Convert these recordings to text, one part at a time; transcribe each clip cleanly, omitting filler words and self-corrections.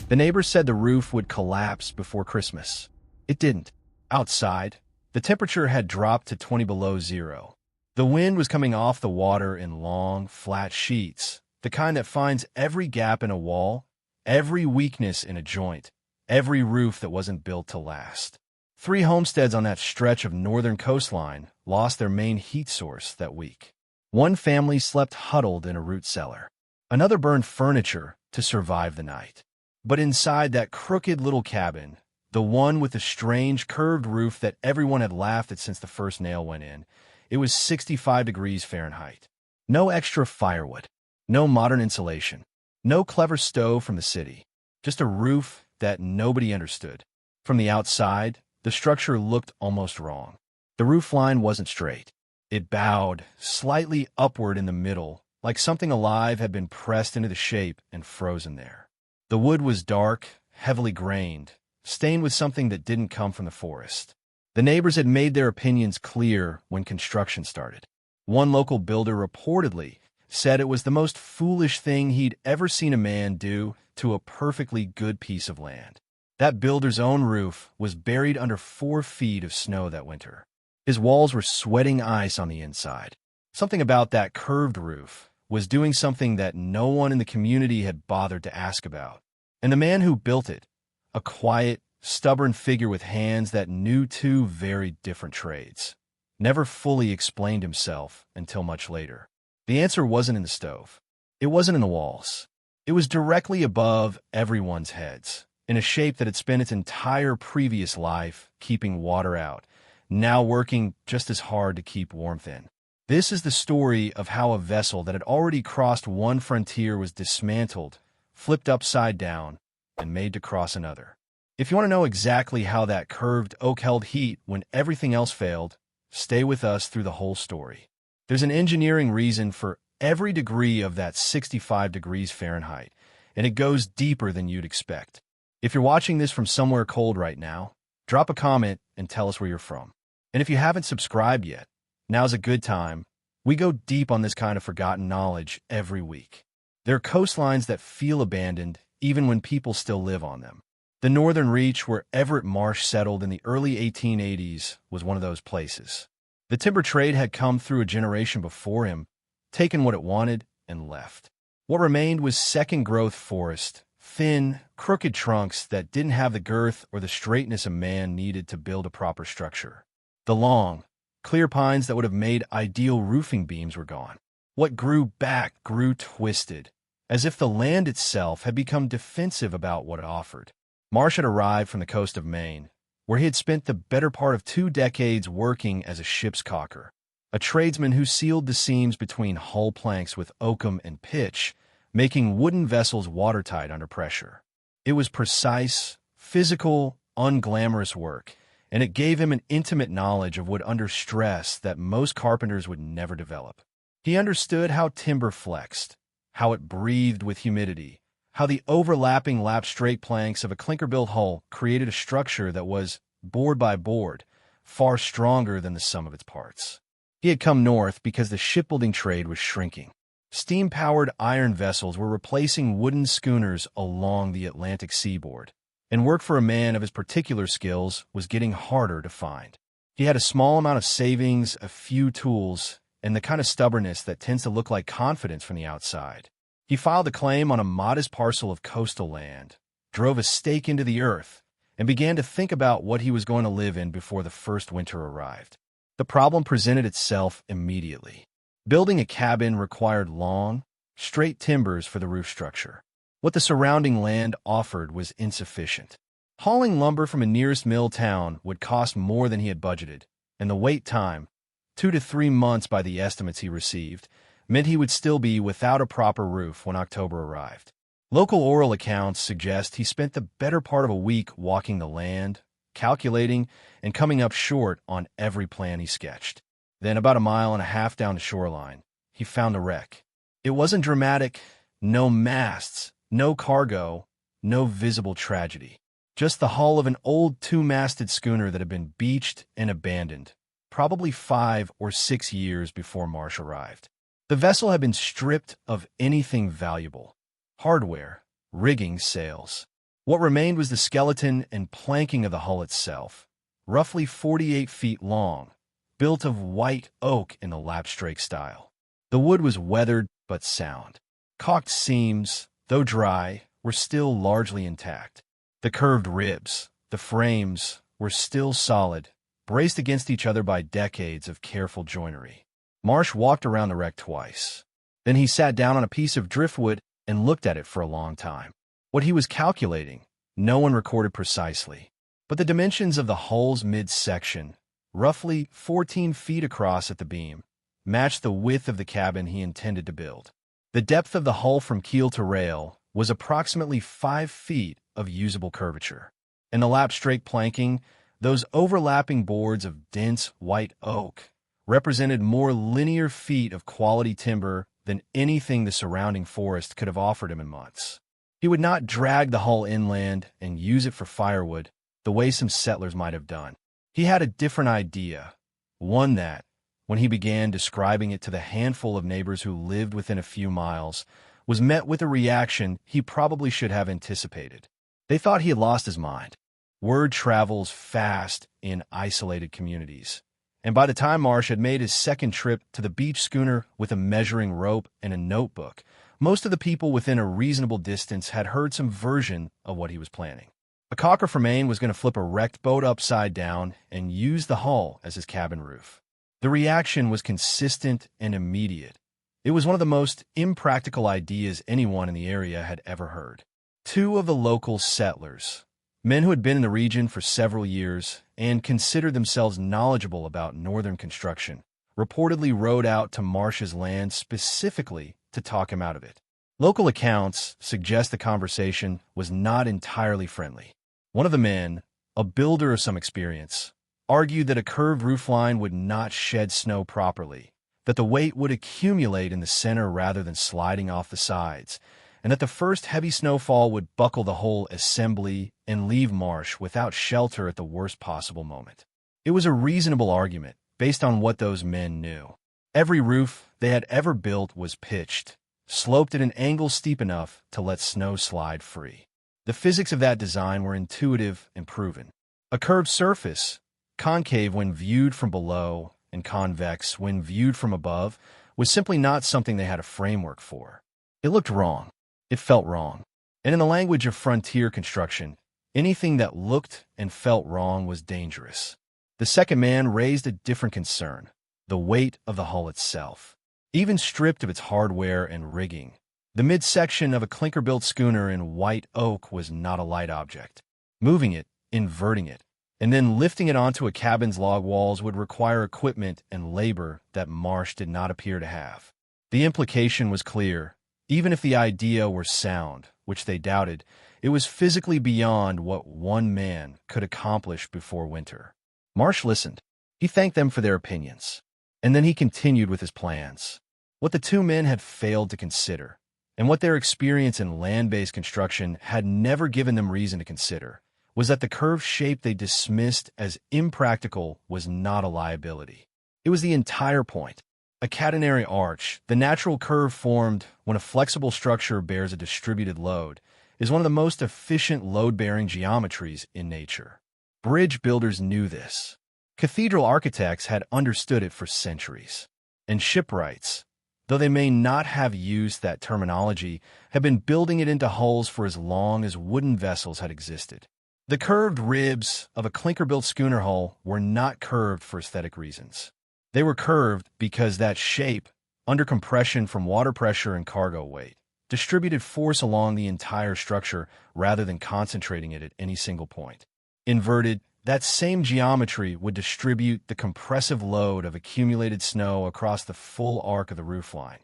The neighbors said the roof would collapse before Christmas. It didn't. Outside, the temperature had dropped to 20 below zero. The wind was coming off the water in long, flat sheets, the kind that finds every gap in a wall, every weakness in a joint, every roof that wasn't built to last. 3 homesteads on that stretch of northern coastline lost their main heat source that week. One family slept huddled in a root cellar. Another burned furniture to survive the night. But inside that crooked little cabin, the one with the strange curved roof that everyone had laughed at since the first nail went in, it was 65 degrees Fahrenheit. No extra firewood. No modern insulation. No clever stove from the city. Just a roof that nobody understood. From the outside, the structure looked almost wrong. The roof line wasn't straight. It bowed slightly upward in the middle, like something alive had been pressed into the shape and frozen there. The wood was dark, heavily grained, stained with something that didn't come from the forest. The neighbors had made their opinions clear when construction started. One local builder reportedly said it was the most foolish thing he'd ever seen a man do to a perfectly good piece of land. That builder's own roof was buried under 4 feet of snow that winter. His walls were sweating ice on the inside. Something about that curved roof was doing something that no one in the community had bothered to ask about. And the man who built it, a quiet, stubborn figure with hands that knew 2 very different trades, never fully explained himself until much later. The answer wasn't in the stove. It wasn't in the walls. It was directly above everyone's heads, in a shape that had spent its entire previous life keeping water out, now working just as hard to keep warmth in. This is the story of how a vessel that had already crossed one frontier was dismantled, flipped upside down, and made to cross another. If you want to know exactly how that curved oak held heat when everything else failed, stay with us through the whole story. There's an engineering reason for every degree of that 65 degrees Fahrenheit, and it goes deeper than you'd expect. If you're watching this from somewhere cold right now, drop a comment and tell us where you're from. And if you haven't subscribed yet, now's a good time. We go deep on this kind of forgotten knowledge every week. There are coastlines that feel abandoned even when people still live on them. The northern reach where Everett Marsh settled in the early 1880s was one of those places. The timber trade had come through a generation before him, taken what it wanted, and left. What remained was second-growth forest, thin, crooked trunks that didn't have the girth or the straightness a man needed to build a proper structure. The long, clear pines that would have made ideal roofing beams were gone. What grew back grew twisted, as if the land itself had become defensive about what it offered. Marsh had arrived from the coast of Maine, where he had spent the better part of 2 decades working as a ship's caulker, a tradesman who sealed the seams between hull planks with oakum and pitch, making wooden vessels watertight under pressure. It was precise, physical, unglamorous work, and it gave him an intimate knowledge of wood under stress that most carpenters would never develop. He understood how timber flexed, how it breathed with humidity, how the overlapping lap-straight planks of a clinker-built hull created a structure that was, board by board, far stronger than the sum of its parts. He had come north because the shipbuilding trade was shrinking. Steam-powered iron vessels were replacing wooden schooners along the Atlantic seaboard, and work for a man of his particular skills was getting harder to find. He had a small amount of savings, a few tools, and the kind of stubbornness that tends to look like confidence from the outside. He filed a claim on a modest parcel of coastal land, drove a stake into the earth, and began to think about what he was going to live in before the first winter arrived. The problem presented itself immediately. Building a cabin required long, straight timbers for the roof structure. What the surrounding land offered was insufficient. Hauling lumber from a nearest mill town would cost more than he had budgeted, and the wait time, 2 to 3 months by the estimates he received, meant he would still be without a proper roof when October arrived. Local oral accounts suggest he spent the better part of a week walking the land, calculating, and coming up short on every plan he sketched. Then, about 1.5 miles down the shoreline, he found a wreck. It wasn't dramatic, no masts, no cargo, no visible tragedy. Just the hull of an old 2-masted schooner that had been beached and abandoned, probably 5 or 6 years before Marsh arrived. The vessel had been stripped of anything valuable: hardware, rigging, sails. What remained was the skeleton and planking of the hull itself, roughly 48 feet long, built of white oak in the lapstrake style. The wood was weathered but sound. Caulked seams, though dry, were still largely intact. The curved ribs, the frames, were still solid, braced against each other by decades of careful joinery. Marsh walked around the wreck twice. Then he sat down on a piece of driftwood and looked at it for a long time. What he was calculating, no one recorded precisely, but the dimensions of the hull's midsection, roughly 14 feet across at the beam, matched the width of the cabin he intended to build. The depth of the hull from keel to rail was approximately 5 feet of usable curvature. And the lapstrake planking, those overlapping boards of dense white oak, represented more linear feet of quality timber than anything the surrounding forest could have offered him in months. He would not drag the hull inland and use it for firewood the way some settlers might have done. He had a different idea, one that, when he began describing it to the handful of neighbors who lived within a few miles, was met with a reaction he probably should have anticipated. They thought he had lost his mind. Word travels fast in isolated communities, and by the time Marsh had made his second trip to the beach schooner with a measuring rope and a notebook, most of the people within a reasonable distance had heard some version of what he was planning. A caulker from Maine was going to flip a wrecked boat upside down and use the hull as his cabin roof. The reaction was consistent and immediate. It was one of the most impractical ideas anyone in the area had ever heard. Two of the local settlers, men who had been in the region for several years and considered themselves knowledgeable about northern construction, reportedly rode out to Marsh's land specifically to talk him out of it. Local accounts suggest the conversation was not entirely friendly. One of the men, a builder of some experience, argued that a curved roofline would not shed snow properly, that the weight would accumulate in the center rather than sliding off the sides, and that the first heavy snowfall would buckle the whole assembly and leave Marsh without shelter at the worst possible moment. It was a reasonable argument based on what those men knew. Every roof they had ever built was pitched, sloped at an angle steep enough to let snow slide free. The physics of that design were intuitive and proven. A curved surface, concave when viewed from below and convex when viewed from above, was simply not something they had a framework for. It looked wrong. It felt wrong. And in the language of frontier construction, anything that looked and felt wrong was dangerous. The second man raised a different concern: the weight of the hull itself. Even stripped of its hardware and rigging, the midsection of a clinker-built schooner in white oak was not a light object. Moving it, inverting it, and then lifting it onto a cabin's log walls would require equipment and labor that Marsh did not appear to have. The implication was clear. Even if the idea were sound, which they doubted, it was physically beyond what one man could accomplish before winter. Marsh listened. He thanked them for their opinions. And then he continued with his plans. What the two men had failed to consider, and what their experience in land-based construction had never given them reason to consider, was that the curved shape they dismissed as impractical was not a liability. It was the entire point. A catenary arch, the natural curve formed when a flexible structure bears a distributed load, is one of the most efficient load-bearing geometries in nature. Bridge builders knew this. Cathedral architects had understood it for centuries. And shipwrights, though they may not have used that terminology, have been building it into hulls for as long as wooden vessels had existed. The curved ribs of a clinker-built schooner hull were not curved for aesthetic reasons. They were curved because that shape, under compression from water pressure and cargo weight, distributed force along the entire structure rather than concentrating it at any single point. Inverted, that same geometry would distribute the compressive load of accumulated snow across the full arc of the roofline,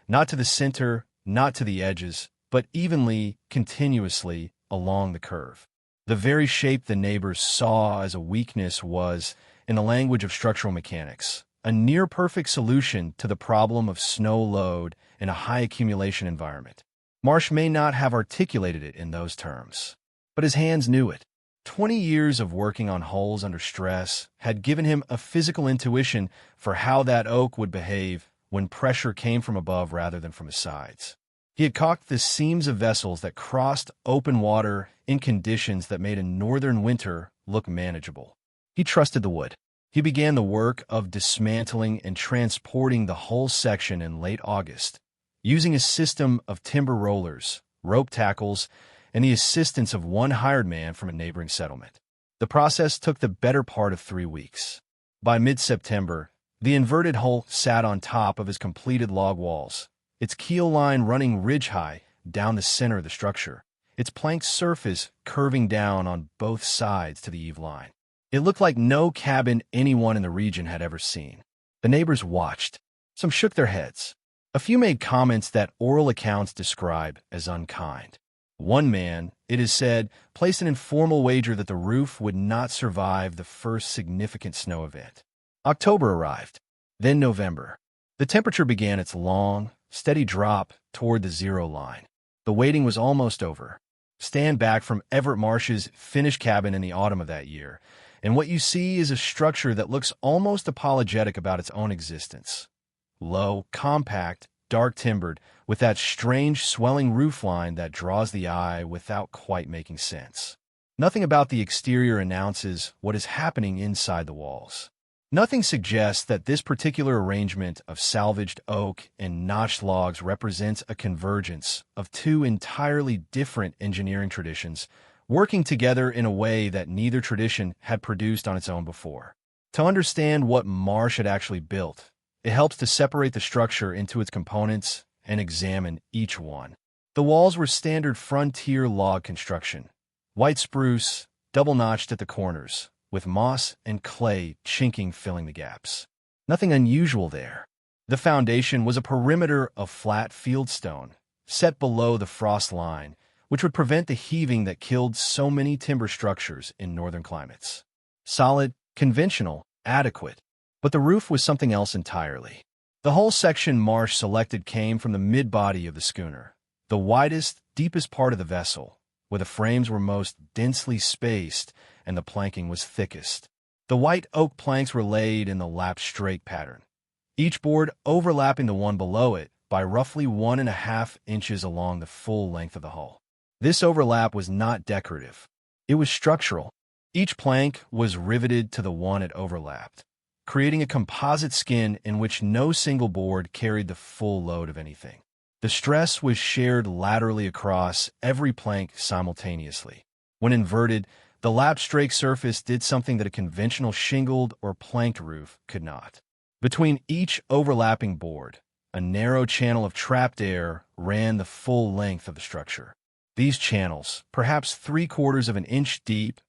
not to the center, not to the edges, but evenly, continuously along the curve. The very shape the neighbors saw as a weakness was, in the language of structural mechanics, a near-perfect solution to the problem of snow load in a high-accumulation environment. Marsh may not have articulated it in those terms, but his hands knew it. 20 years of working on hulls under stress had given him a physical intuition for how that oak would behave when pressure came from above rather than from the sides. He had caulked the seams of vessels that crossed open water in conditions that made a northern winter look manageable. He trusted the wood. He began the work of dismantling and transporting the whole section in late August, using a system of timber rollers, rope tackles, and the assistance of one hired man from a neighboring settlement. The process took the better part of 3 weeks. By mid-September, the inverted hull sat on top of his completed log walls, its keel line running ridge-high down the center of the structure, its planked surface curving down on both sides to the eave line. It looked like no cabin anyone in the region had ever seen. The neighbors watched. Some shook their heads. A few made comments that oral accounts describe as unkind. One man, it is said, placed an informal wager that the roof would not survive the first significant snow event. October arrived, then November. The temperature began its long, steady drop toward the zero line. The waiting was almost over. Stand back from Everett Marsh's finished cabin in the autumn of that year, and what you see is a structure that looks almost apologetic about its own existence. Low, compact, dark-timbered, with that strange swelling roofline that draws the eye without quite making sense. Nothing about the exterior announces what is happening inside the walls. Nothing suggests that this particular arrangement of salvaged oak and notched logs represents a convergence of two entirely different engineering traditions working together in a way that neither tradition had produced on its own before. To understand what Marsh had actually built, it helps to separate the structure into its components and examine each one. The walls were standard frontier log construction, white spruce, double-notched at the corners, with moss and clay chinking filling the gaps. Nothing unusual there. The foundation was a perimeter of flat fieldstone, set below the frost line, which would prevent the heaving that killed so many timber structures in northern climates. Solid, conventional, adequate. But the roof was something else entirely. The whole section Marsh selected came from the mid-body of the schooner, the widest, deepest part of the vessel, where the frames were most densely spaced and the planking was thickest. The white oak planks were laid in the lap straight pattern, each board overlapping the one below it by roughly 1.5 inches along the full length of the hull. This overlap was not decorative. It was structural. Each plank was riveted to the one it overlapped, creating a composite skin in which no single board carried the full load of anything. The stress was shared laterally across every plank simultaneously. When inverted, the lap strake surface did something that a conventional shingled or planked roof could not. Between each overlapping board, a narrow channel of trapped air ran the full length of the structure. These channels, perhaps 3/4 of an inch deep,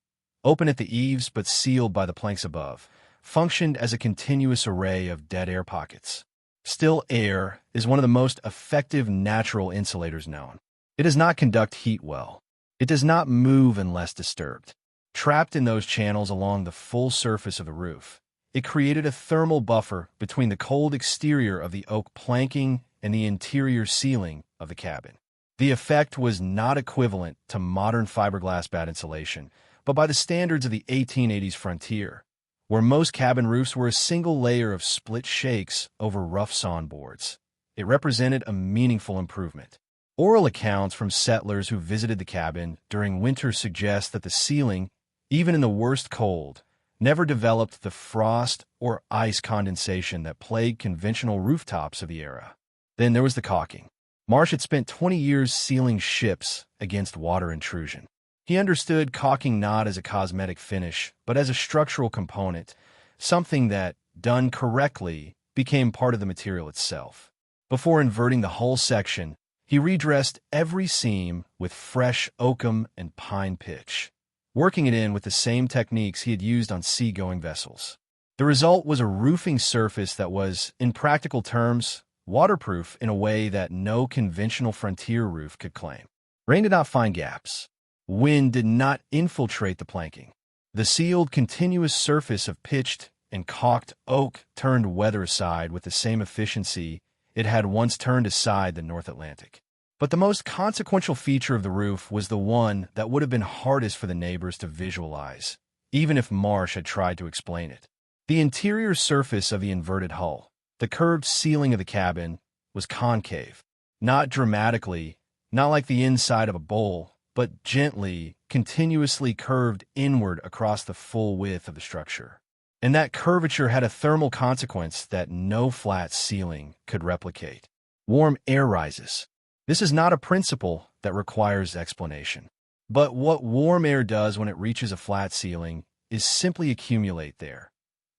open at the eaves but sealed by the planks above, functioned as a continuous array of dead air pockets. Still air is one of the most effective natural insulators known. It does not conduct heat well. It does not move unless disturbed. Trapped in those channels along the full surface of the roof, it created a thermal buffer between the cold exterior of the oak planking and the interior ceiling of the cabin. The effect was not equivalent to modern fiberglass bat insulation, but by the standards of the 1880s frontier, where most cabin roofs were a single layer of split shakes over rough sawn boards. It represented a meaningful improvement. Oral accounts from settlers who visited the cabin during winter suggest that the ceiling, even in the worst cold, never developed the frost or ice condensation that plagued conventional rooftops of the era. Then there was the caulking. Marsh had spent 20 years sealing ships against water intrusion. He understood caulking not as a cosmetic finish, but as a structural component, something that, done correctly, became part of the material itself. Before inverting the whole section, he redressed every seam with fresh oakum and pine pitch, working it in with the same techniques he had used on sea-going vessels. The result was a roofing surface that was, in practical terms, waterproof in a way that no conventional frontier roof could claim. Rain did not find gaps. Wind did not infiltrate the planking. The sealed, continuous surface of pitched and caulked oak turned weather aside with the same efficiency it had once turned aside the North Atlantic. But the most consequential feature of the roof was the one that would have been hardest for the neighbors to visualize, even if Marsh had tried to explain it. The interior surface of the inverted hull, the curved ceiling of the cabin, was concave, Not dramatically, not like the inside of a bowl, but gently, continuously curved inward across the full width of the structure. And that curvature had a thermal consequence that no flat ceiling could replicate. Warm air rises. This is not a principle that requires explanation. But what warm air does when it reaches a flat ceiling is simply accumulate there,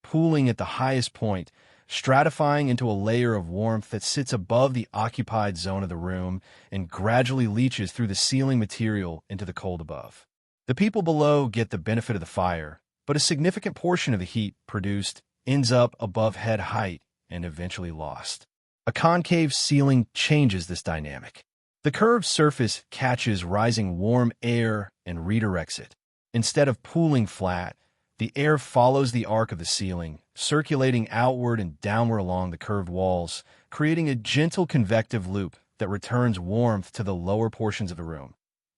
pooling at the highest point, stratifying into a layer of warmth that sits above the occupied zone of the room and gradually leaches through the ceiling material into the cold above. The people below get the benefit of the fire, but a significant portion of the heat produced ends up above head height and eventually lost. A concave ceiling changes this dynamic. The curved surface catches rising warm air and redirects it. Instead of pooling flat, the air follows the arc of the ceiling, circulating outward and downward along the curved walls, creating a gentle convective loop that returns warmth to the lower portions of the room.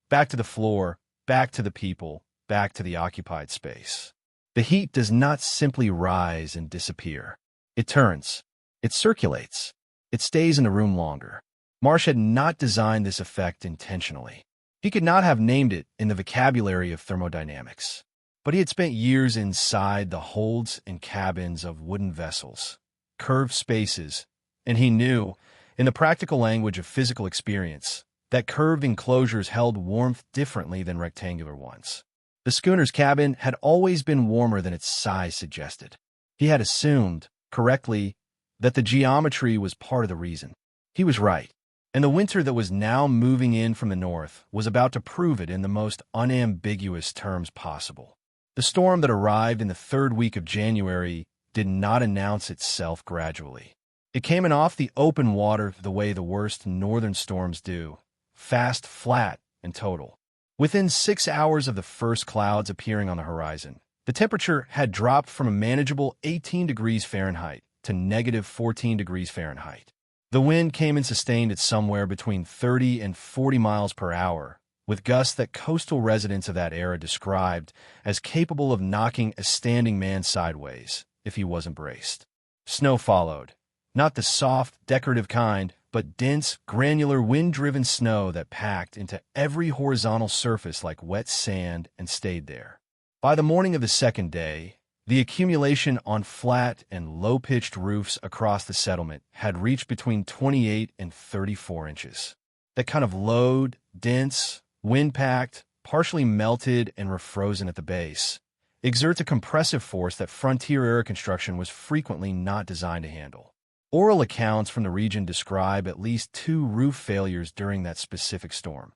Back to the floor, back to the people, back to the occupied space. The heat does not simply rise and disappear. It turns. It circulates. It stays in the room longer. Marsh had not designed this effect intentionally. He could not have named it in the vocabulary of thermodynamics. But he had spent years inside the holds and cabins of wooden vessels, curved spaces, and he knew, in the practical language of physical experience, that curved enclosures held warmth differently than rectangular ones. The schooner's cabin had always been warmer than its size suggested. He had assumed, correctly, that the geometry was part of the reason. He was right, and the winter that was now moving in from the north was about to prove it in the most unambiguous terms possible. The storm that arrived in the third week of January did not announce itself gradually. It came in off the open water the way the worst northern storms do, fast, flat, and total. Within 6 hours of the first clouds appearing on the horizon, the temperature had dropped from a manageable 18 degrees Fahrenheit to negative 14 degrees Fahrenheit. The wind came in sustained at somewhere between 30 and 40 miles per hour, with gusts that coastal residents of that era described as capable of knocking a standing man sideways if he wasn't braced. Snow followed, not the soft, decorative kind, but dense, granular, wind-driven snow that packed into every horizontal surface like wet sand and stayed there. By the morning of the second day, the accumulation on flat and low-pitched roofs across the settlement had reached between 28 and 34 inches. That kind of load, dense, wind-packed, partially melted and refrozen at the base, exerts a compressive force that frontier-era construction was frequently not designed to handle. Oral accounts from the region describe at least 2 roof failures during that specific storm.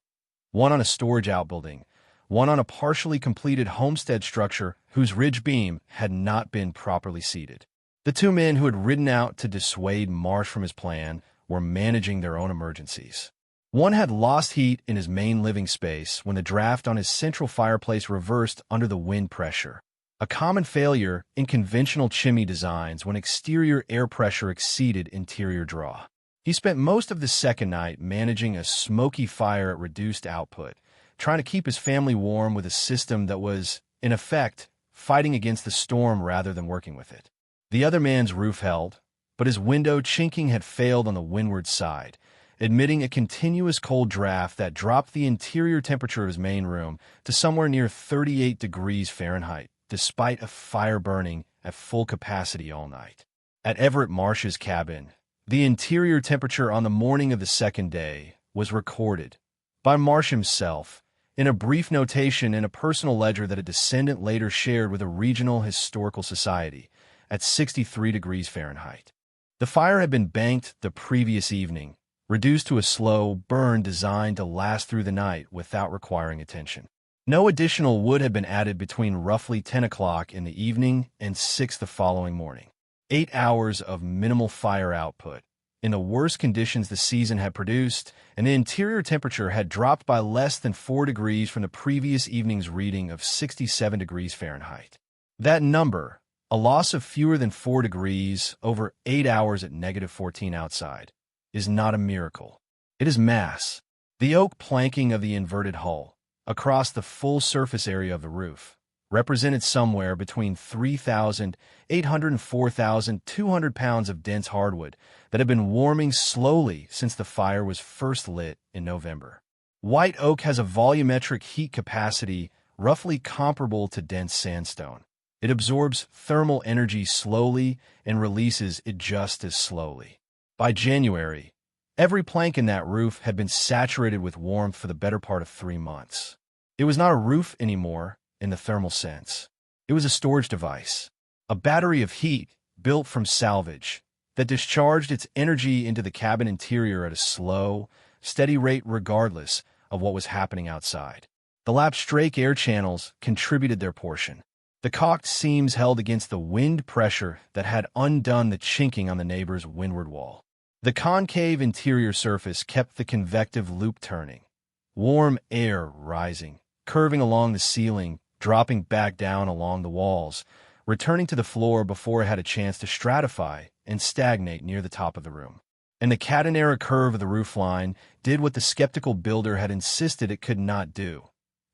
One on a storage outbuilding, one on a partially completed homestead structure whose ridge beam had not been properly seated. The 2 men who had ridden out to dissuade Marsh from his plan were managing their own emergencies. One had lost heat in his main living space when the draft on his central fireplace reversed under the wind pressure, a common failure in conventional chimney designs when exterior air pressure exceeded interior draw. He spent most of the second night managing a smoky fire at reduced output, trying to keep his family warm with a system that was, in effect, fighting against the storm rather than working with it. The other man's roof held, but his window chinking had failed on the windward side, admitting a continuous cold draft that dropped the interior temperature of his main room to somewhere near 38 degrees Fahrenheit, despite a fire burning at full capacity all night. At Everett Marsh's cabin, the interior temperature on the morning of the second day was recorded by Marsh himself in a brief notation in a personal ledger that a descendant later shared with a regional historical society at 63 degrees Fahrenheit. The fire had been banked the previous evening, reduced to a slow burn designed to last through the night without requiring attention. No additional wood had been added between roughly 10 o'clock in the evening and 6 the following morning. 8 hours of minimal fire output, in the worst conditions the season had produced, and the interior temperature had dropped by less than 4 degrees from the previous evening's reading of 67 degrees Fahrenheit. That number, a loss of fewer than 4 degrees over 8 hours at negative 14 outside, is not a miracle. It is mass. The oak planking of the inverted hull, across the full surface area of the roof, represented somewhere between 3,800 and 4,200 pounds of dense hardwood that had been warming slowly since the fire was first lit in November. White oak has a volumetric heat capacity roughly comparable to dense sandstone. It absorbs thermal energy slowly and releases it just as slowly. By January, every plank in that roof had been saturated with warmth for the better part of 3 months. It was not a roof anymore in the thermal sense. It was a storage device, a battery of heat built from salvage that discharged its energy into the cabin interior at a slow, steady rate regardless of what was happening outside. The lapsed Drake air channels contributed their portion. The caulked seams held against the wind pressure that had undone the chinking on the neighbor's windward wall. The concave interior surface kept the convective loop turning, warm air rising, curving along the ceiling, dropping back down along the walls, returning to the floor before it had a chance to stratify and stagnate near the top of the room. And the catenary curve of the roofline did what the skeptical builder had insisted it could not do.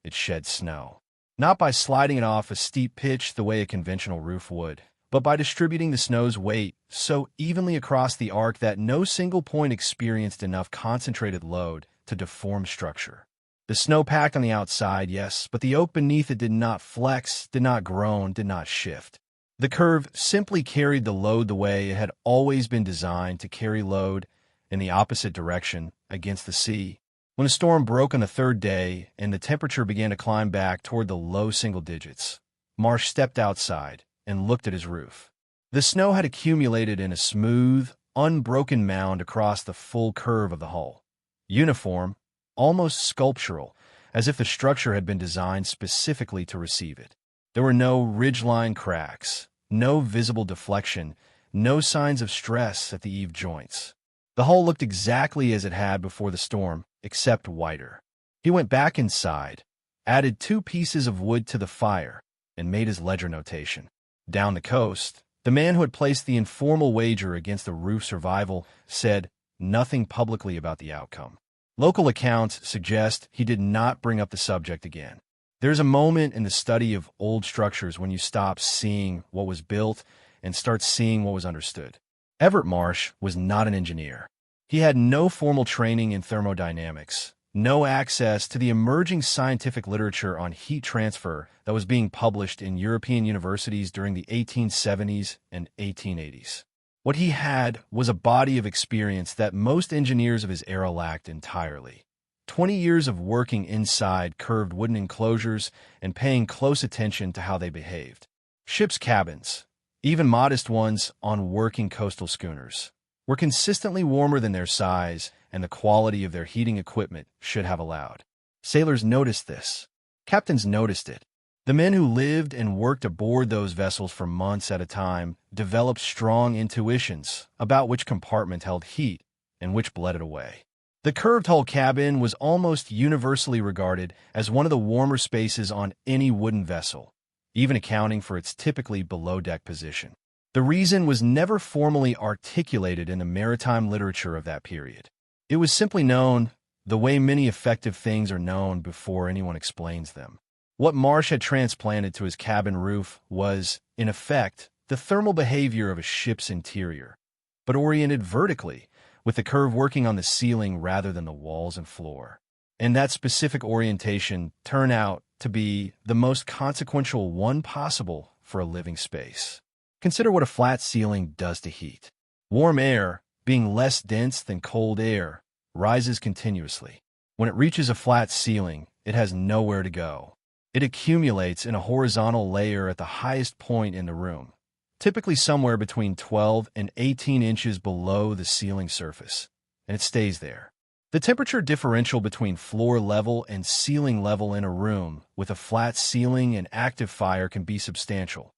It shed snow. Not by sliding it off a steep pitch the way a conventional roof would, but by distributing the snow's weight so evenly across the arc that no single point experienced enough concentrated load to deform structure. The snow packed on the outside, yes, but the oak beneath it did not flex, did not groan, did not shift. The curve simply carried the load the way it had always been designed to carry load, in the opposite direction, against the sea. When a storm broke on the third day and the temperature began to climb back toward the low single digits, Marsh stepped outside and looked at his roof. The snow had accumulated in a smooth, unbroken mound across the full curve of the hull. Uniform, almost sculptural, as if the structure had been designed specifically to receive it. There were no ridgeline cracks, no visible deflection, no signs of stress at the eave joints. The hull looked exactly as it had before the storm, except whiter. He went back inside, added 2 pieces of wood to the fire, and made his ledger notation. Down the coast, the man who had placed the informal wager against the roof's survival said nothing publicly about the outcome. Local accounts suggest he did not bring up the subject again. There's a moment in the study of old structures when you stop seeing what was built and start seeing what was understood. Everett Marsh was not an engineer. He had no formal training in thermodynamics, no access to the emerging scientific literature on heat transfer that was being published in European universities during the 1870s and 1880s. What he had was a body of experience that most engineers of his era lacked entirely. 20 years of working inside curved wooden enclosures and paying close attention to how they behaved. Ships' cabins, even modest ones on working coastal schooners, were consistently warmer than their size and the quality of their heating equipment should have allowed. Sailors noticed this. Captains noticed it. The men who lived and worked aboard those vessels for months at a time developed strong intuitions about which compartment held heat and which bled it away. The curved hull cabin was almost universally regarded as one of the warmer spaces on any wooden vessel, even accounting for its typically below-deck position. The reason was never formally articulated in the maritime literature of that period. It was simply known the way many effective things are known before anyone explains them. What Marsh had transplanted to his cabin roof was, in effect, the thermal behavior of a ship's interior, but oriented vertically, with the curve working on the ceiling rather than the walls and floor. And that specific orientation turned out to be the most consequential one possible for a living space. Consider what a flat ceiling does to heat. Warm air, being less dense than cold air, rises continuously. When it reaches a flat ceiling, it has nowhere to go. It accumulates in a horizontal layer at the highest point in the room, typically somewhere between 12 and 18 inches below the ceiling surface, and it stays there. The temperature differential between floor level and ceiling level in a room with a flat ceiling and active fire can be substantial.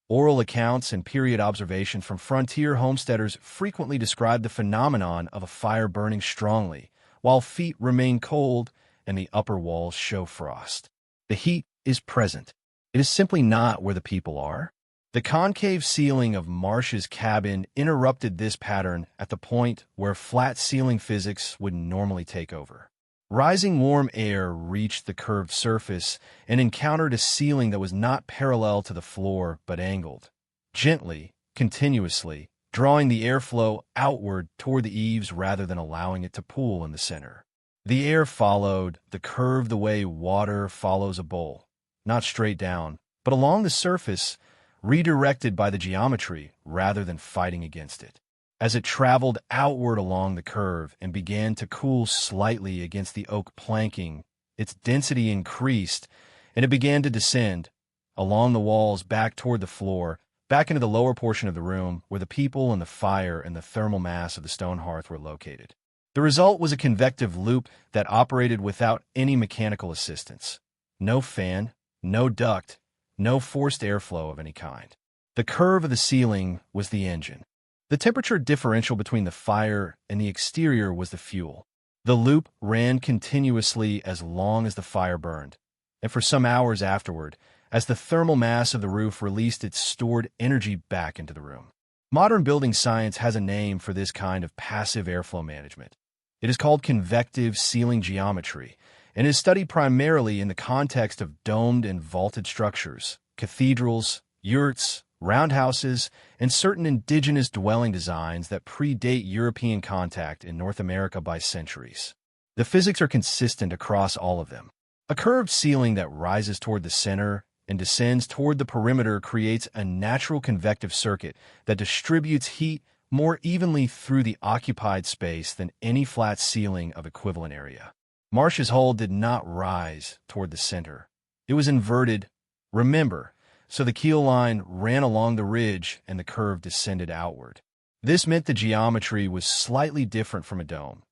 Oral accounts and period observation from frontier homesteaders frequently describe the phenomenon of a fire burning strongly, while feet remain cold and the upper walls show frost. The heat is present. It is simply not where the people are. The concave ceiling of Marsh's cabin interrupted this pattern at the point where flat ceiling physics would normally take over. Rising warm air reached the curved surface and encountered a ceiling that was not parallel to the floor but angled, gently, continuously, drawing the airflow outward toward the eaves rather than allowing it to pool in the center. The air followed the curve the way water follows a bowl, not straight down, but along the surface, redirected by the geometry rather than fighting against it. As it traveled outward along the curve and began to cool slightly against the oak planking, its density increased, and it began to descend along the walls back toward the floor, back into the lower portion of the room where the people and the fire and the thermal mass of the stone hearth were located. The result was a convective loop that operated without any mechanical assistance. No fan, no duct, no forced airflow of any kind. The curve of the ceiling was the engine. The temperature differential between the fire and the exterior was the fuel. The loop ran continuously as long as the fire burned, and for some hours afterward, as the thermal mass of the roof released its stored energy back into the room. Modern building science has a name for this kind of passive airflow management. It is called convective ceiling geometry, and is studied primarily in the context of domed and vaulted structures, cathedrals, yurts, roundhouses, and certain indigenous dwelling designs that predate European contact in North America by centuries. The physics are consistent across all of them. A curved ceiling that rises toward the center and descends toward the perimeter creates a natural convective circuit that distributes heat more evenly through the occupied space than any flat ceiling of equivalent area. Marsh's hull did not rise toward the center. It was inverted, remember, so the keel line ran along the ridge and the curve descended outward. This meant the geometry was slightly different from a dome.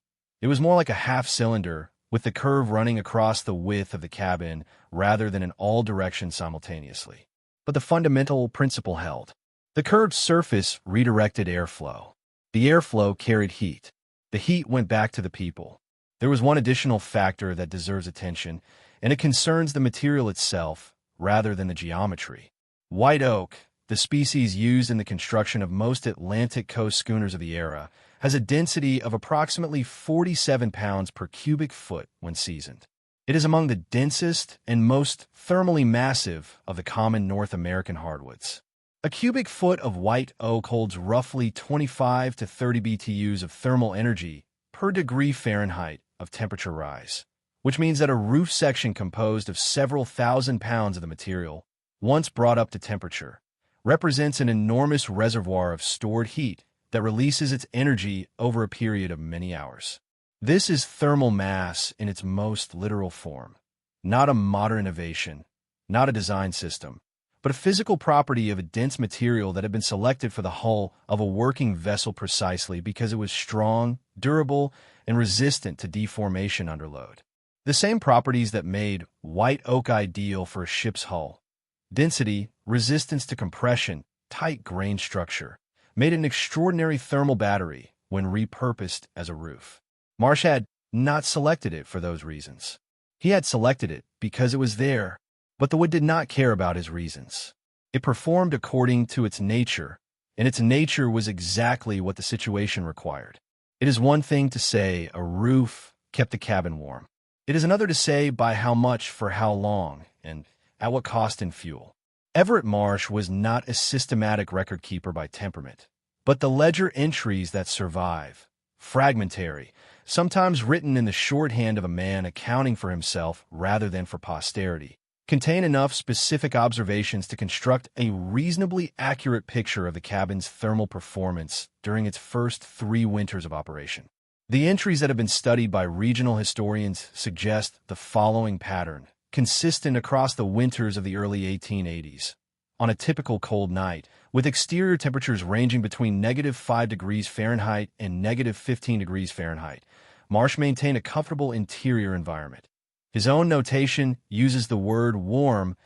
It was more like a half-cylinder, with the curve running across the width of the cabin rather than in all directions simultaneously. But the fundamental principle held. The curved surface redirected airflow. The airflow carried heat. The heat went back to the people. There was one additional factor that deserves attention, and it concerns the material itself rather than the geometry. White oak, the species used in the construction of most Atlantic coast schooners of the era, has a density of approximately 47 pounds per cubic foot when seasoned. It is among the densest and most thermally massive of the common North American hardwoods. A cubic foot of white oak holds roughly 25 to 30 BTUs of thermal energy per degree Fahrenheit of temperature rise, which means that a roof section composed of several thousand pounds of the material, once brought up to temperature, represents an enormous reservoir of stored heat that releases its energy over a period of many hours. This is thermal mass in its most literal form, not a modern innovation, not a design system, but a physical property of a dense material that had been selected for the hull of a working vessel precisely because it was strong, durable, and resistant to deformation under load. The same properties that made white oak ideal for a ship's hull, density, resistance to compression, tight grain structure, made an extraordinary thermal battery when repurposed as a roof. Marsh had not selected it for those reasons. He had selected it because it was there, but the wood did not care about his reasons. It performed according to its nature, and its nature was exactly what the situation required. It is one thing to say a roof kept the cabin warm. It is another to say by how much for how long, and at what cost in fuel. Everett Marsh was not a systematic record keeper by temperament, but the ledger entries that survive, fragmentary, sometimes written in the shorthand of a man accounting for himself rather than for posterity, contain enough specific observations to construct a reasonably accurate picture of the cabin's thermal performance during its first 3 winters of operation. The entries that have been studied by regional historians suggest the following pattern, consistent across the winters of the early 1880s. On a typical cold night, with exterior temperatures ranging between -5 degrees Fahrenheit and -15 degrees Fahrenheit, Marsh maintained a comfortable interior environment. His own notation uses the word warm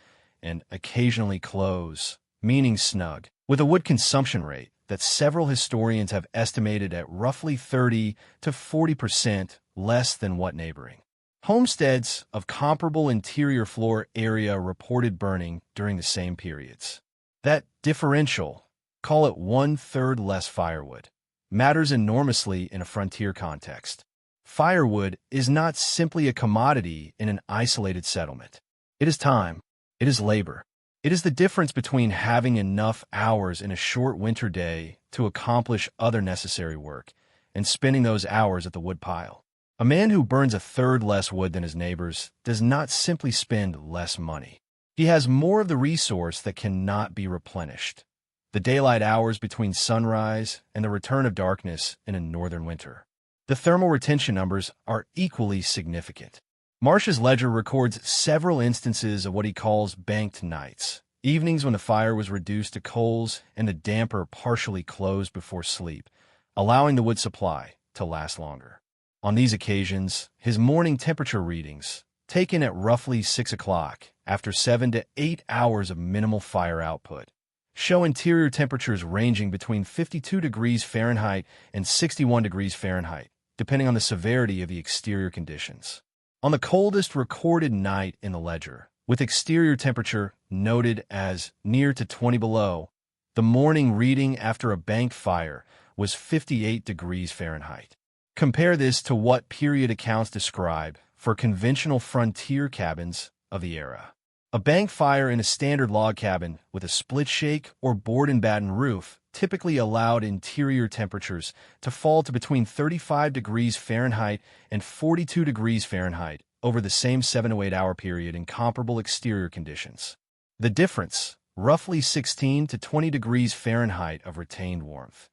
and occasionally close, meaning snug, with a wood consumption rate that several historians have estimated at roughly 30 to 40% less than what neighboring homesteads of comparable interior floor area reported burning during the same periods. That differential, call it 1/3 less firewood, matters enormously in a frontier context. Firewood is not simply a commodity in an isolated settlement. It is time. It is labor. It is the difference between having enough hours in a short winter day to accomplish other necessary work and spending those hours at the woodpile. A man who burns a third less wood than his neighbors does not simply spend less money. He has more of the resource that cannot be replenished. The daylight hours between sunrise and the return of darkness in a northern winter. The thermal retention numbers are equally significant. Marsh's ledger records several instances of what he calls banked nights, evenings when the fire was reduced to coals and the damper partially closed before sleep, allowing the wood supply to last longer. On these occasions, his morning temperature readings, taken at roughly 6 o'clock after 7 to 8 hours of minimal fire output, show interior temperatures ranging between 52 degrees Fahrenheit and 61 degrees Fahrenheit, depending on the severity of the exterior conditions. On the coldest recorded night in the ledger, with exterior temperature noted as near to 20 below, the morning reading after a banked fire was 58 degrees Fahrenheit. Compare this to what period accounts describe for conventional frontier cabins of the era. A bank fire in a standard log cabin with a split shake or board and batten roof typically allowed interior temperatures to fall to between 35 degrees Fahrenheit and 42 degrees Fahrenheit over the same 7 to 8 hour period in comparable exterior conditions. The difference, roughly 16 to 20 degrees Fahrenheit of retained warmth,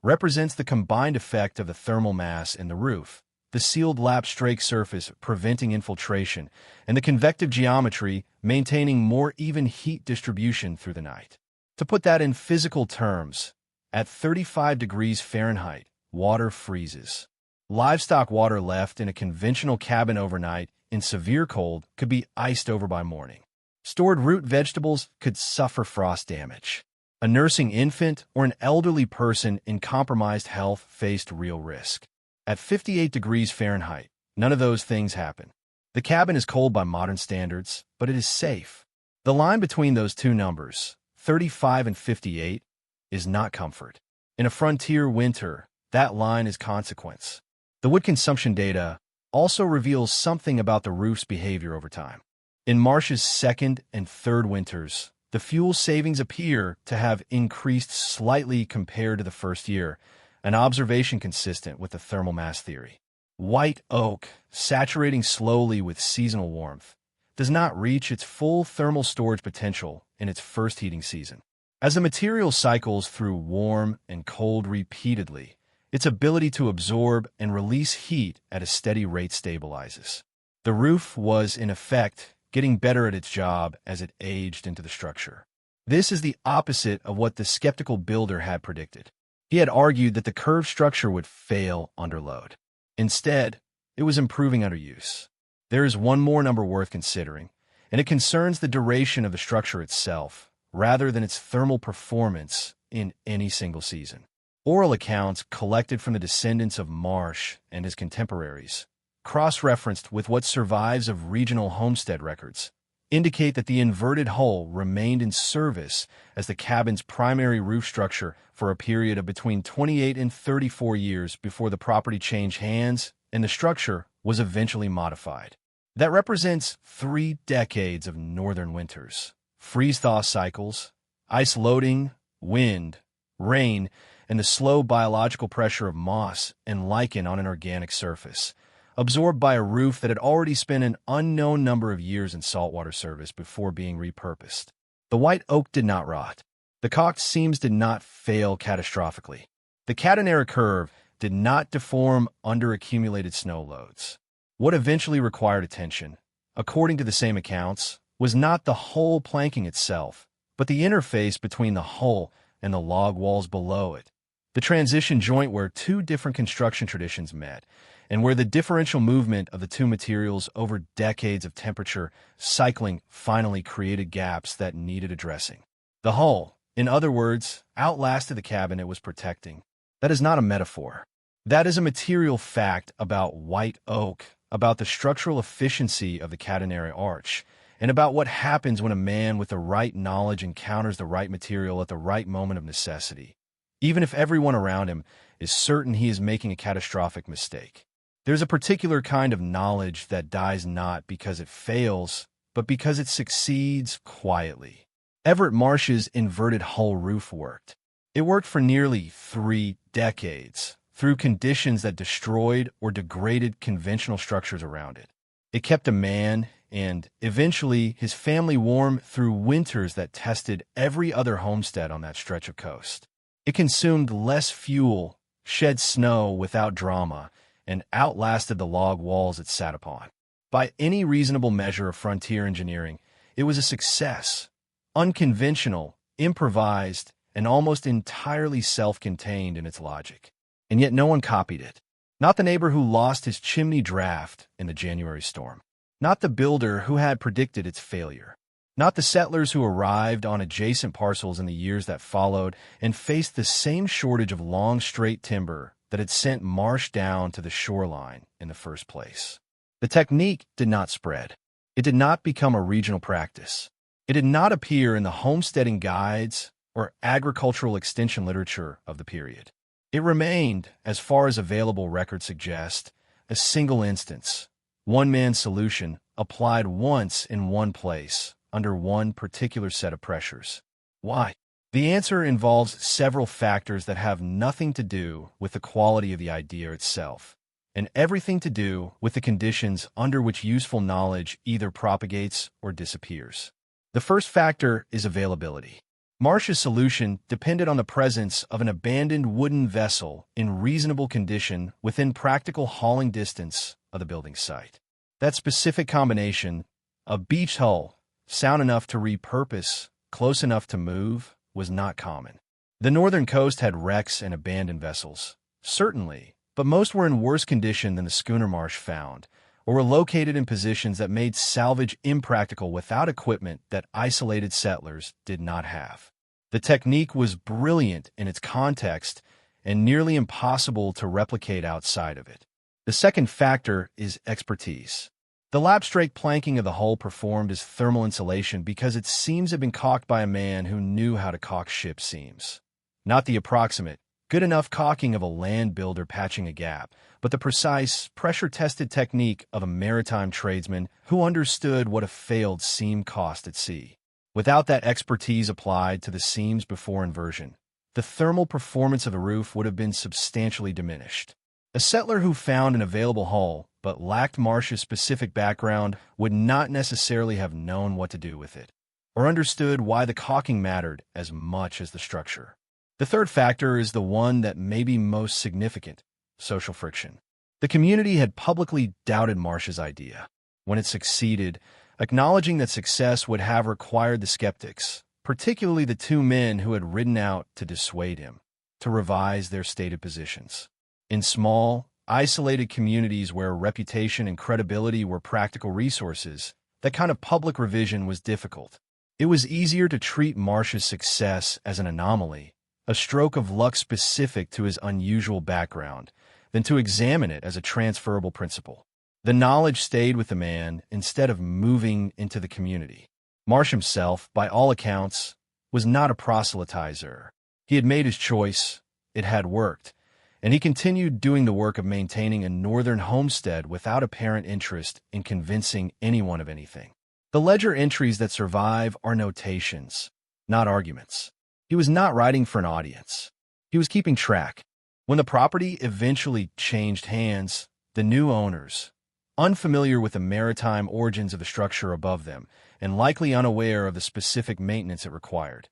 represents the combined effect of the thermal mass in the roof, the sealed lap strake surface preventing infiltration, and the convective geometry maintaining more even heat distribution through the night. To put that in physical terms, at 35 degrees Fahrenheit, water freezes. Livestock water left in a conventional cabin overnight in severe cold could be iced over by morning. Stored root vegetables could suffer frost damage. A nursing infant or an elderly person in compromised health faced real risk. At 58 degrees Fahrenheit, none of those things happen. The cabin is cold by modern standards, but it is safe. The line between those two numbers, 35 and 58, is not comfort. In a frontier winter, that line is consequence. The wood consumption data also reveals something about the roof's behavior over time. In Marsh's second and third winters, the fuel savings appear to have increased slightly compared to the first year, an observation consistent with the thermal mass theory. White oak, saturating slowly with seasonal warmth, does not reach its full thermal storage potential in its first heating season. As the material cycles through warm and cold repeatedly, its ability to absorb and release heat at a steady rate stabilizes. The roof was, in effect, getting better at its job as it aged into the structure. This is the opposite of what the skeptical builder had predicted. He had argued that the curved structure would fail under load. Instead, it was improving under use. There is one more number worth considering, and it concerns the duration of the structure itself, rather than its thermal performance in any single season. Oral accounts collected from the descendants of Marsh and his contemporaries, cross-referenced with what survives of regional homestead records, indicate that the inverted hull remained in service as the cabin's primary roof structure for a period of between 28 and 34 years before the property changed hands and the structure was eventually modified. That represents 3 decades of northern winters, freeze-thaw cycles, ice loading, wind, rain, and the slow biological pressure of moss and lichen on an organic surface, absorbed by a roof that had already spent an unknown number of years in saltwater service before being repurposed. The white oak did not rot. The caulked seams did not fail catastrophically. The catenary curve did not deform under accumulated snow loads. What eventually required attention, according to the same accounts, was not the hull planking itself, but the interface between the hull and the log walls below it. The transition joint where 2 different construction traditions met, and where the differential movement of the 2 materials over decades of temperature cycling finally created gaps that needed addressing. The hull, in other words, outlasted the cabin it was protecting. That is not a metaphor. That is a material fact about white oak, about the structural efficiency of the catenary arch, and about what happens when a man with the right knowledge encounters the right material at the right moment of necessity, even if everyone around him is certain he is making a catastrophic mistake. There's a particular kind of knowledge that dies not because it fails, but because it succeeds quietly. Everett Marsh's inverted hull roof worked. It worked for nearly 3 decades, through conditions that destroyed or degraded conventional structures around it. It kept a man and, eventually, his family warm through winters that tested every other homestead on that stretch of coast. It consumed less fuel, shed snow without drama, and outlasted the log walls it sat upon. By any reasonable measure of frontier engineering, it was a success. Unconventional, improvised, and almost entirely self-contained in its logic. And yet no one copied it. Not the neighbor who lost his chimney draft in the January storm. Not the builder who had predicted its failure. Not the settlers who arrived on adjacent parcels in the years that followed and faced the same shortage of long, straight timber that had sent Marsh down to the shoreline in the first place. The technique did not spread. It did not become a regional practice. It did not appear in the homesteading guides or agricultural extension literature of the period. It remained, as far as available records suggest, a single instance, one-man solution applied once in one place, under one particular set of pressures. Why? The answer involves several factors that have nothing to do with the quality of the idea itself, and everything to do with the conditions under which useful knowledge either propagates or disappears. The first factor is availability. Marsh's solution depended on the presence of an abandoned wooden vessel in reasonable condition within practical hauling distance of the building site. That specific combination, a beach hull, sound enough to repurpose, close enough to move, was not common. The northern coast had wrecks and abandoned vessels, certainly, but most were in worse condition than the schooner Marsh found, or were located in positions that made salvage impractical without equipment that isolated settlers did not have. The technique was brilliant in its context and nearly impossible to replicate outside of it. The second factor is expertise. The lapstrake planking of the hull performed as thermal insulation because its seams had been caulked by a man who knew how to caulk ship seams. Not the approximate, good enough caulking of a land builder patching a gap, but the precise, pressure-tested technique of a maritime tradesman who understood what a failed seam cost at sea. Without that expertise applied to the seams before inversion, the thermal performance of the roof would have been substantially diminished. A settler who found an available hull but lacked Marsh's specific background would not necessarily have known what to do with it, or understood why the caulking mattered as much as the structure. The third factor is the one that may be most significant: social friction. The community had publicly doubted Marsh's idea. When it succeeded, acknowledging that success would have required the skeptics, particularly the 2 men who had ridden out to dissuade him, to revise their stated positions. In small, isolated communities where reputation and credibility were practical resources, that kind of public revision was difficult. It was easier to treat Marsh's success as an anomaly, a stroke of luck specific to his unusual background, than to examine it as a transferable principle. The knowledge stayed with the man instead of moving into the community. Marsh himself, by all accounts, was not a proselytizer. He had made his choice, it had worked, and he continued doing the work of maintaining a northern homestead without apparent interest in convincing anyone of anything. The ledger entries that survive are notations, not arguments. He was not writing for an audience. He was keeping track. When the property eventually changed hands, the new owners, unfamiliar with the maritime origins of the structure above them and likely unaware of the specific maintenance it required,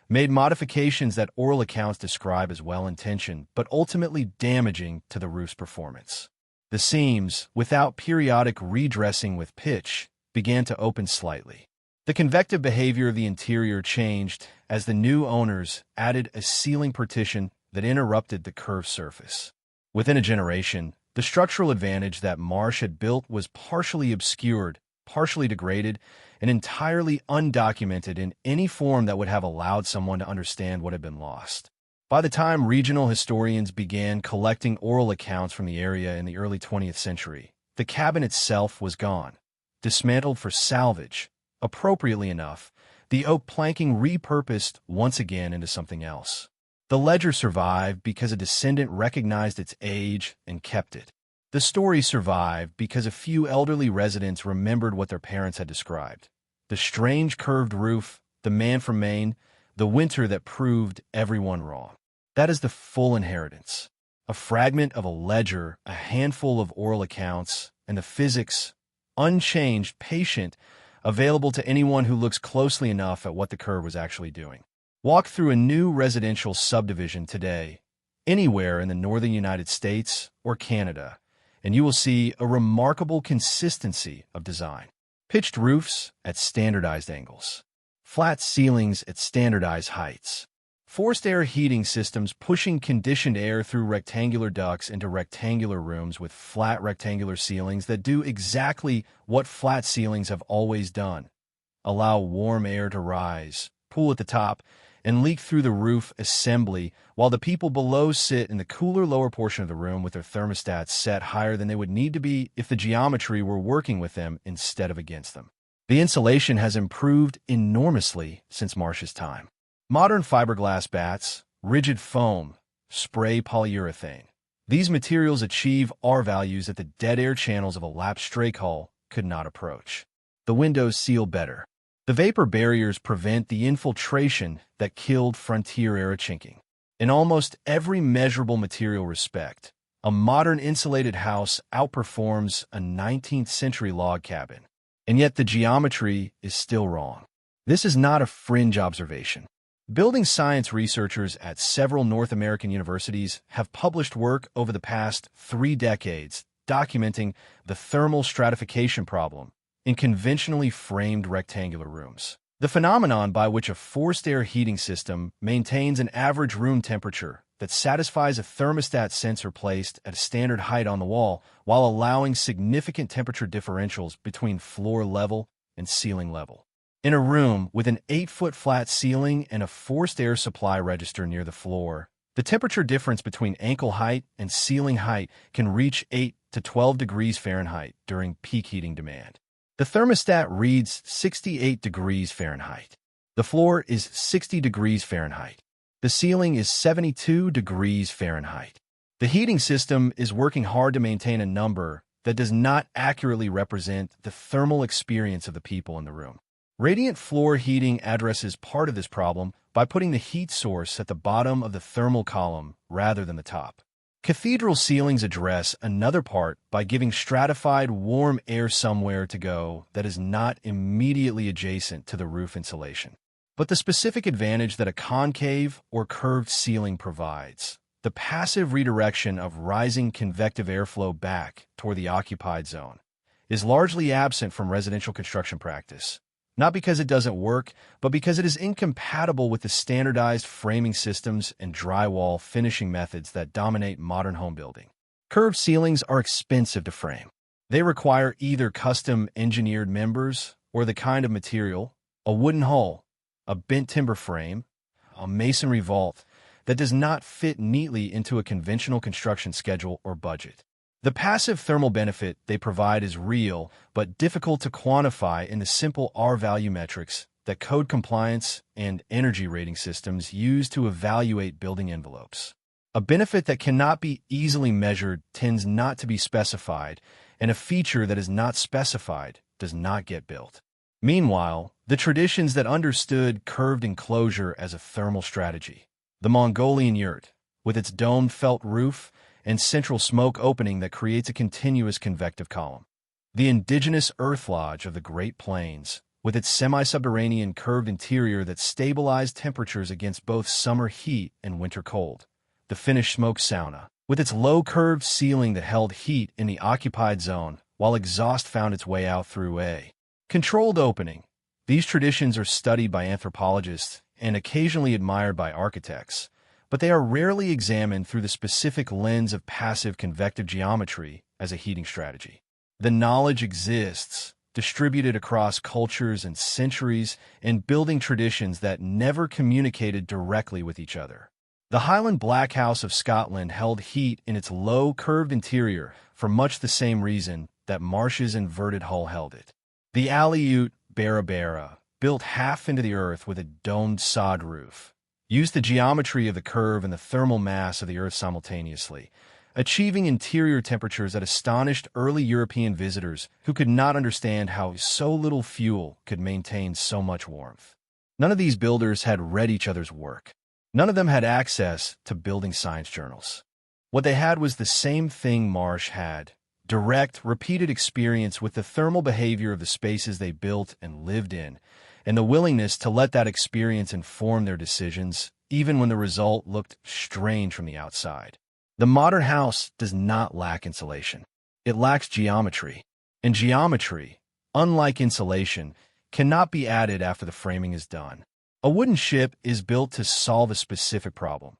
made modifications that oral accounts describe as well-intentioned but ultimately damaging to the roof's performance. The seams, without periodic redressing with pitch, began to open slightly. The convective behavior of the interior changed as the new owners added a ceiling partition that interrupted the curved surface. Within a generation, the structural advantage that Marsh had built was partially obscured, partially degraded, and entirely undocumented in any form that would have allowed someone to understand what had been lost. By the time regional historians began collecting oral accounts from the area in the early 20th century, the cabin itself was gone, dismantled for salvage. Appropriately enough, the oak planking repurposed once again into something else. The ledger survived because a descendant recognized its age and kept it. The story survived because a few elderly residents remembered what their parents had described. The strange curved roof, the man from Maine, the winter that proved everyone wrong. That is the full inheritance. A fragment of a ledger, a handful of oral accounts, and the physics, unchanged, patient, available to anyone who looks closely enough at what the curve was actually doing. Walk through a new residential subdivision today, anywhere in the northern United States or Canada, and you will see a remarkable consistency of design. Pitched roofs at standardized angles. Flat ceilings at standardized heights. Forced air heating systems pushing conditioned air through rectangular ducts into rectangular rooms with flat rectangular ceilings that do exactly what flat ceilings have always done. Allow warm air to rise, pool at the top, and leak through the roof assembly while the people below sit in the cooler lower portion of the room with their thermostats set higher than they would need to be if the geometry were working with them instead of against them. The insulation has improved enormously since Marsh's time. Modern fiberglass bats, rigid foam, spray polyurethane. These materials achieve R values that the dead air channels of a lapsed Drake hull could not approach. The windows seal better. The vapor barriers prevent the infiltration that killed frontier-era chinking. In almost every measurable material respect, a modern insulated house outperforms a 19th-century log cabin. And yet the geometry is still wrong. This is not a fringe observation. Building science researchers at several North American universities have published work over the past 3 decades documenting the thermal stratification problem in conventionally framed rectangular rooms. The phenomenon by which a forced air heating system maintains an average room temperature that satisfies a thermostat sensor placed at a standard height on the wall while allowing significant temperature differentials between floor level and ceiling level. In a room with an 8-foot flat ceiling and a forced air supply register near the floor, the temperature difference between ankle height and ceiling height can reach 8 to 12 degrees Fahrenheit during peak heating demand. The thermostat reads 68 degrees Fahrenheit. The floor is 60 degrees Fahrenheit. The ceiling is 72 degrees Fahrenheit. The heating system is working hard to maintain a number that does not accurately represent the thermal experience of the people in the room. Radiant floor heating addresses part of this problem by putting the heat source at the bottom of the thermal column rather than the top. Cathedral ceilings address another part by giving stratified warm air somewhere to go that is not immediately adjacent to the roof insulation. But the specific advantage that a concave or curved ceiling provides, the passive redirection of rising convective airflow back toward the occupied zone, is largely absent from residential construction practice. Not because it doesn't work, but because it is incompatible with the standardized framing systems and drywall finishing methods that dominate modern home building. Curved ceilings are expensive to frame. They require either custom engineered members or the kind of material, a wooden hull, a bent timber frame, a masonry vault, that does not fit neatly into a conventional construction schedule or budget. The passive thermal benefit they provide is real, but difficult to quantify in the simple R-value metrics that code compliance and energy rating systems use to evaluate building envelopes. A benefit that cannot be easily measured tends not to be specified, and a feature that is not specified does not get built. Meanwhile, the traditions that understood curved enclosure as a thermal strategy, the Mongolian yurt, with its domed felt roof and central smoke opening that creates a continuous convective column. The indigenous earth lodge of the Great Plains, with its semi-subterranean curved interior that stabilized temperatures against both summer heat and winter cold. The Finnish smoke sauna, with its low curved ceiling that held heat in the occupied zone while exhaust found its way out through a controlled opening. These traditions are studied by anthropologists and occasionally admired by architects, but they are rarely examined through the specific lens of passive convective geometry as a heating strategy. The knowledge exists, distributed across cultures and centuries, and building traditions that never communicated directly with each other. The Highland Black House of Scotland held heat in its low, curved interior for much the same reason that Marsh's inverted hull held it. The Aleut Barabara, built half into the earth with a domed sod roof, used the geometry of the curve and the thermal mass of the earth simultaneously, achieving interior temperatures that astonished early European visitors who could not understand how so little fuel could maintain so much warmth. None of these builders had read each other's work. None of them had access to building science journals. What they had was the same thing Marsh had: direct, repeated experience with the thermal behavior of the spaces they built and lived in, and the willingness to let that experience inform their decisions, even when the result looked strange from the outside. The modern house does not lack insulation. It lacks geometry. And geometry, unlike insulation, cannot be added after the framing is done. A wooden ship is built to solve a specific problem: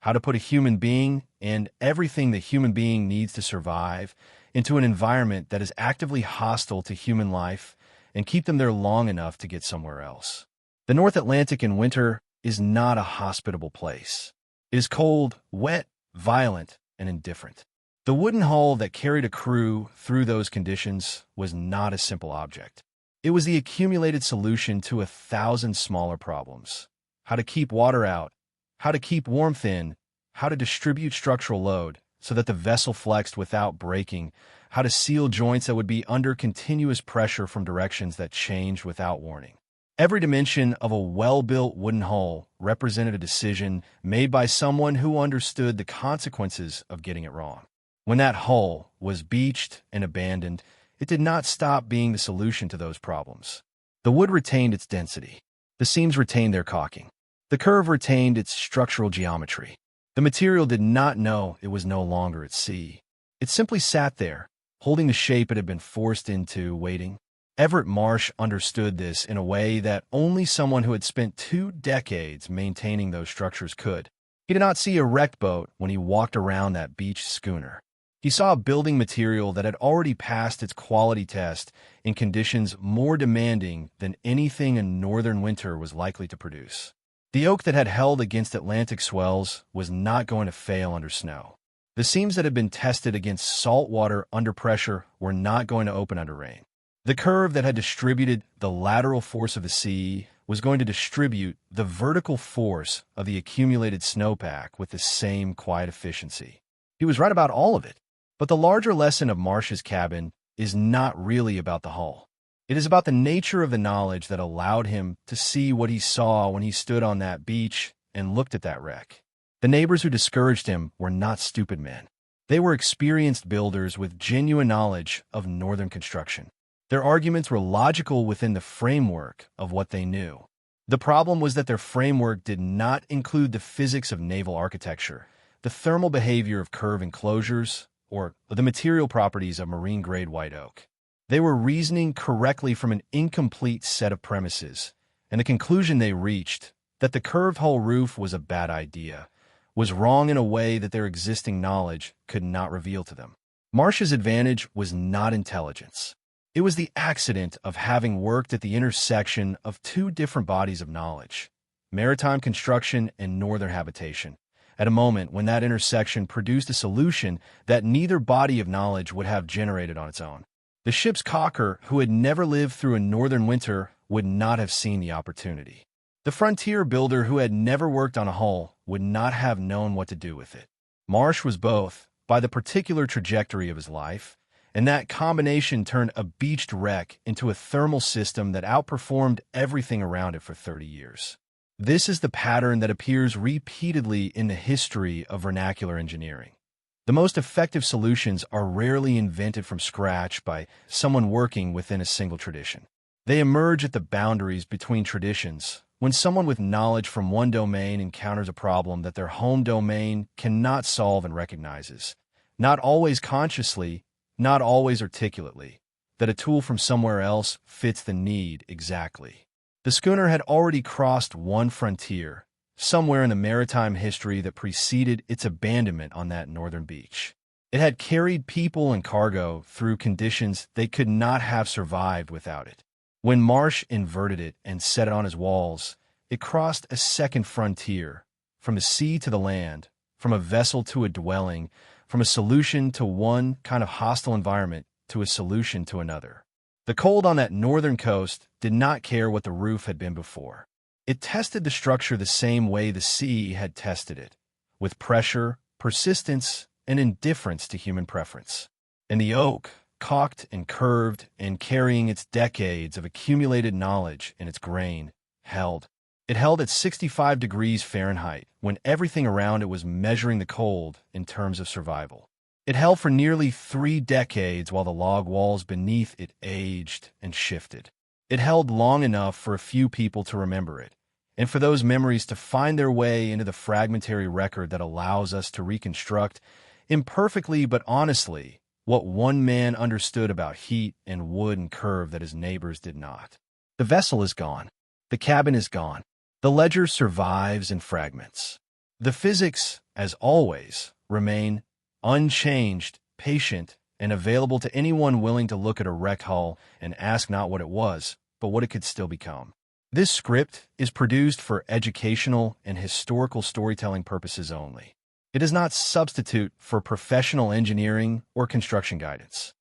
how to put a human being and everything the human being needs to survive into an environment that is actively hostile to human life and keep them there long enough to get somewhere else. The North Atlantic in winter is not a hospitable place. It is cold, wet, violent, and indifferent. The wooden hull that carried a crew through those conditions was not a simple object. It was the accumulated solution to 1,000 smaller problems: how to keep water out, how to keep warmth in, how to distribute structural load so that the vessel flexed without breaking, how to seal joints that would be under continuous pressure from directions that changed without warning. Every dimension of a well-built wooden hull represented a decision made by someone who understood the consequences of getting it wrong. When that hull was beached and abandoned, it did not stop being the solution to those problems. The wood retained its density. The seams retained their caulking. The curve retained its structural geometry. The material did not know it was no longer at sea. It simply sat there, holding the shape it had been forced into, waiting. Everett Marsh understood this in a way that only someone who had spent 2 decades maintaining those structures could. He did not see a wrecked boat when he walked around that beach schooner. He saw a building material that had already passed its quality test in conditions more demanding than anything a northern winter was likely to produce. The oak that had held against Atlantic swells was not going to fail under snow. The seams that had been tested against salt water under pressure were not going to open under rain. The curve that had distributed the lateral force of the sea was going to distribute the vertical force of the accumulated snowpack with the same quiet efficiency. He was right about all of it. But the larger lesson of Marsh's cabin is not really about the hull. It is about the nature of the knowledge that allowed him to see what he saw when he stood on that beach and looked at that wreck. The neighbors who discouraged him were not stupid men. They were experienced builders with genuine knowledge of northern construction. Their arguments were logical within the framework of what they knew. The problem was that their framework did not include the physics of naval architecture, the thermal behavior of curve enclosures, or the material properties of marine-grade white oak. They were reasoning correctly from an incomplete set of premises, and the conclusion they reached, that the curved hull roof was a bad idea, was wrong in a way that their existing knowledge could not reveal to them. Marsh's advantage was not intelligence. It was the accident of having worked at the intersection of 2 different bodies of knowledge: maritime construction and northern habitation, at a moment when that intersection produced a solution that neither body of knowledge would have generated on its own. The ship's caulker, who had never lived through a northern winter, would not have seen the opportunity. The frontier builder who had never worked on a hull would not have known what to do with it. Marsh was both, by the particular trajectory of his life, and that combination turned a beached wreck into a thermal system that outperformed everything around it for 30 years. This is the pattern that appears repeatedly in the history of vernacular engineering. The most effective solutions are rarely invented from scratch by someone working within a single tradition. They emerge at the boundaries between traditions, when someone with knowledge from one domain encounters a problem that their home domain cannot solve and recognizes, not always consciously, not always articulately, that a tool from somewhere else fits the need exactly. The schooner had already crossed one frontier, somewhere in the maritime history that preceded its abandonment on that northern beach. It had carried people and cargo through conditions they could not have survived without it. When Marsh inverted it and set it on his walls, it crossed a second frontier, from the sea to the land, from a vessel to a dwelling, from a solution to one kind of hostile environment to a solution to another. The cold on that northern coast did not care what the roof had been before. It tested the structure the same way the sea had tested it, with pressure, persistence, and indifference to human preference. And the oak, cocked and curved and carrying its decades of accumulated knowledge in its grain, held. It held at 65 degrees Fahrenheit when everything around it was measuring the cold in terms of survival. It held for nearly 3 decades while the log walls beneath it aged and shifted. It held long enough for a few people to remember it, and for those memories to find their way into the fragmentary record that allows us to reconstruct, imperfectly but honestly, what one man understood about heat and wood and curve that his neighbors did not. The vessel is gone. The cabin is gone. The ledger survives in fragments. The physics, as always, remain unchanged, patient, and available to anyone willing to look at a wrecked hull and ask not what it was, but what it could still become. This script is produced for educational and historical storytelling purposes only. It does not substitute for professional engineering or construction guidance.